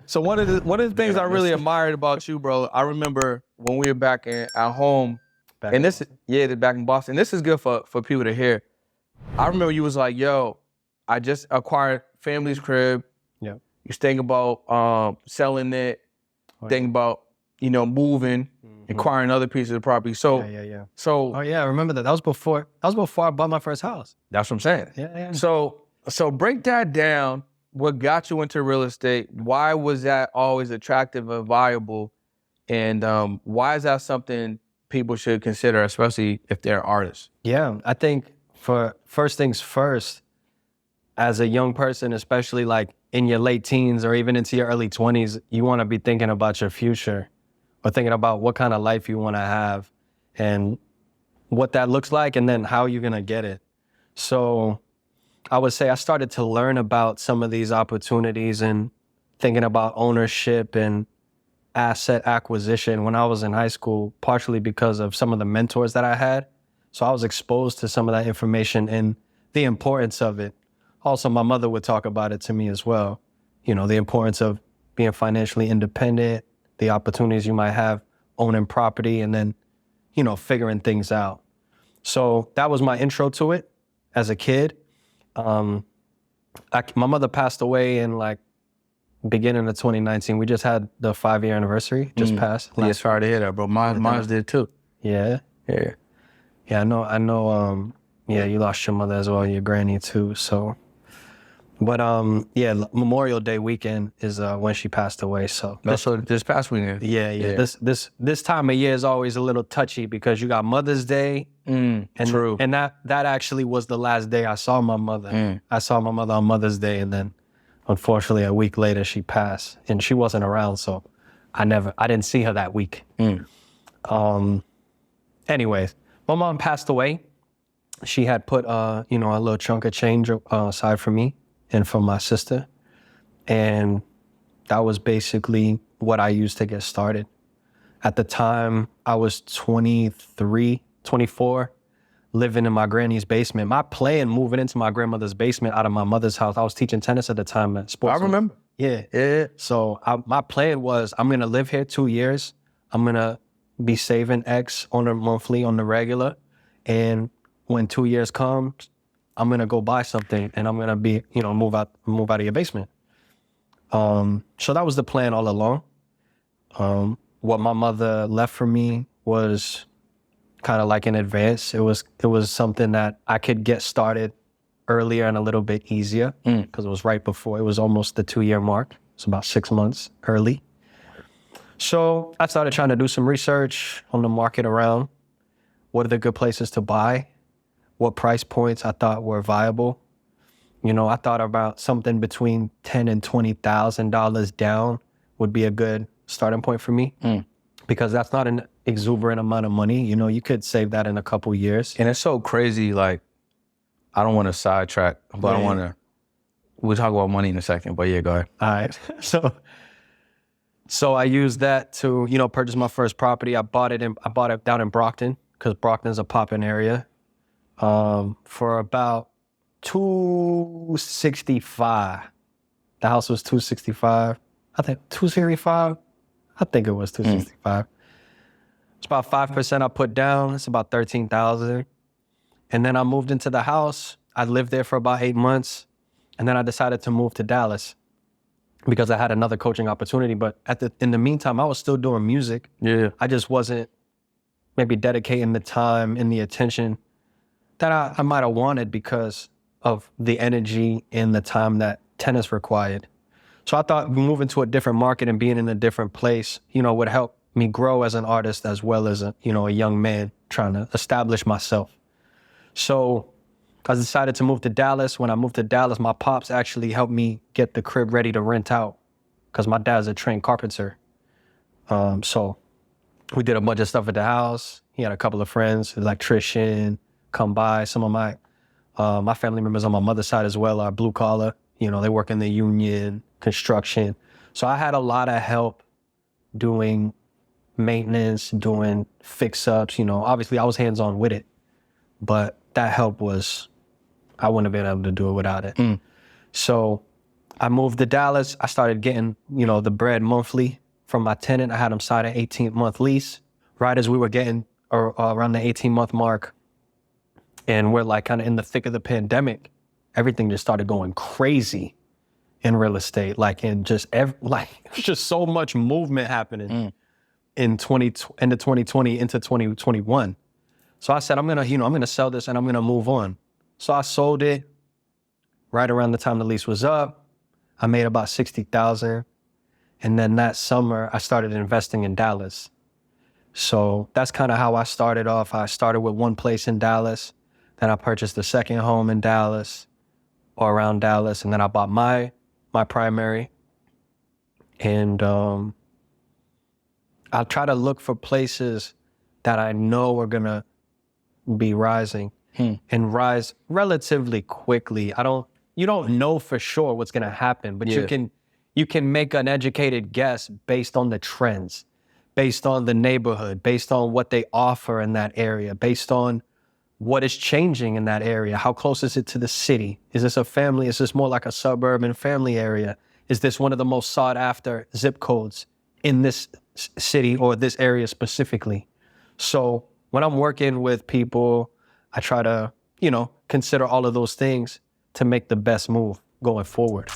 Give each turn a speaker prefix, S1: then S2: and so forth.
S1: So one of the things I really admired about you, bro, I remember when we were back at home, back in Boston. This is good for people to hear. I remember you was like, yo, I just acquired family's crib.
S2: Yeah.
S1: You was thinking about selling it, thinking about, moving, acquiring other pieces of property. So
S2: Yeah.
S1: So
S2: I remember that. That was before I bought my first house.
S1: That's what I'm saying.
S2: Yeah.
S1: So break that down. What got you into real estate? Why was that always attractive and viable? And why is that something people should consider, especially if they're artists?
S2: Yeah, I think for first things first, as a young person, especially like in your late teens or even into your early 20s, you want to be thinking about your future or thinking about what kind of life you want to have and what that looks like and then how you're going to get it. So I would say I started to learn about some of these opportunities and thinking about ownership and asset acquisition when I was in high school, partially because of some of the mentors that I had. So I was exposed to some of that information and the importance of it. Also, my mother would talk about it to me as well. The importance of being financially independent, the opportunities you might have owning property, and then, figuring things out. So that was my intro to it as a kid. My mother passed away in beginning of 2019. We just had the 5-year anniversary just passed.
S1: Yeah, sorry to hear that, bro. Mine's did too.
S2: Yeah. I know. You lost your mother as well, your granny too. So, but Memorial Day weekend is when she passed away. So
S1: this past weekend.
S2: Yeah. This time of year is always a little touchy because you got Mother's Day.
S1: True.
S2: And that actually was the last day I saw my mother. I saw my mother on Mother's Day, and then unfortunately a week later she passed, and she wasn't around, so I didn't see her that week. Anyways, my mom passed away. She had put a little chunk of change aside for me and for my sister, and that was basically what I used to get started. At the time, I was 23, 24, living in my granny's basement. My plan moving into my grandmother's basement out of my mother's house, I was teaching tennis at the time at sports.
S1: I remember.
S2: Yeah. So my plan was, I'm going to live here 2 years. I'm going to be saving X on a monthly, on the regular. And when 2 years comes, I'm going to go buy something and I'm going to be, move out of your basement. So that was the plan all along. What my mother left for me was kind of like in advance. It was something that I could get started earlier and a little bit easier because it was right before. It was almost the 2-year mark. It's about 6 months early. So I started trying to do some research on the market around. What are the good places to buy? What price points I thought were viable? I thought about something between $10,000 and $20,000 down would be a good starting point for me because that's not an exuberant amount of money. You could save that in a couple years.
S1: And it's so crazy, I don't want to sidetrack, but we'll talk about money in a second, but yeah, go ahead.
S2: All right. So I used that to, purchase my first property. I bought it down in Brockton because Brockton's a poppin' area for about $265. The house was $265. I think $265. I think it was $265. It's about 5% I put down. It's about $13,000. And then I moved into the house. I lived there for about 8 months. And then I decided to move to Dallas because I had another coaching opportunity. But in the meantime, I was still doing music.
S1: Yeah.
S2: I just wasn't maybe dedicating the time and the attention that I might have wanted because of the energy and the time that tennis required. So I thought moving to a different market and being in a different place, would help me grow as an artist as well as a young man trying to establish myself. So I decided to move to Dallas. When I moved to Dallas, my pops actually helped me get the crib ready to rent out because my dad's a trained carpenter. So we did a bunch of stuff at the house. He had a couple of friends, electrician, come by. Some of my family members on my mother's side as well are blue collar. They work in the union, construction. So I had a lot of help doing maintenance, doing fix-ups. Obviously I was hands-on with it, but that help I wouldn't have been able to do it without it. So I moved to Dallas. I started getting, the bread monthly from my tenant. I had him sign an 18-month lease right as we were getting around the 18-month mark. And we're like kind of in the thick of the pandemic. Everything just started going crazy in real estate. Like in just just so much movement happening in into 2020 into 2021. So I said, I'm gonna sell this and I'm gonna move on. So I sold it right around the time the lease was up. I made about 60,000. And then that summer I started investing in Dallas. So that's kind of how I started off. I started with one place in Dallas. Then I purchased a second home in Dallas or around Dallas. And then I bought my primary. And I'll try to look for places that I know are gonna be rising and rise relatively quickly. You don't know for sure what's gonna happen, but you can make an educated guess based on the trends, based on the neighborhood, based on what they offer in that area, based on what is changing in that area. How close is it to the city? Is this a family? Is this more like a suburban family area? Is this one of the most sought after zip codes in this city or this area specifically? So when I'm working with people, I try to, consider all of those things to make the best move going forward.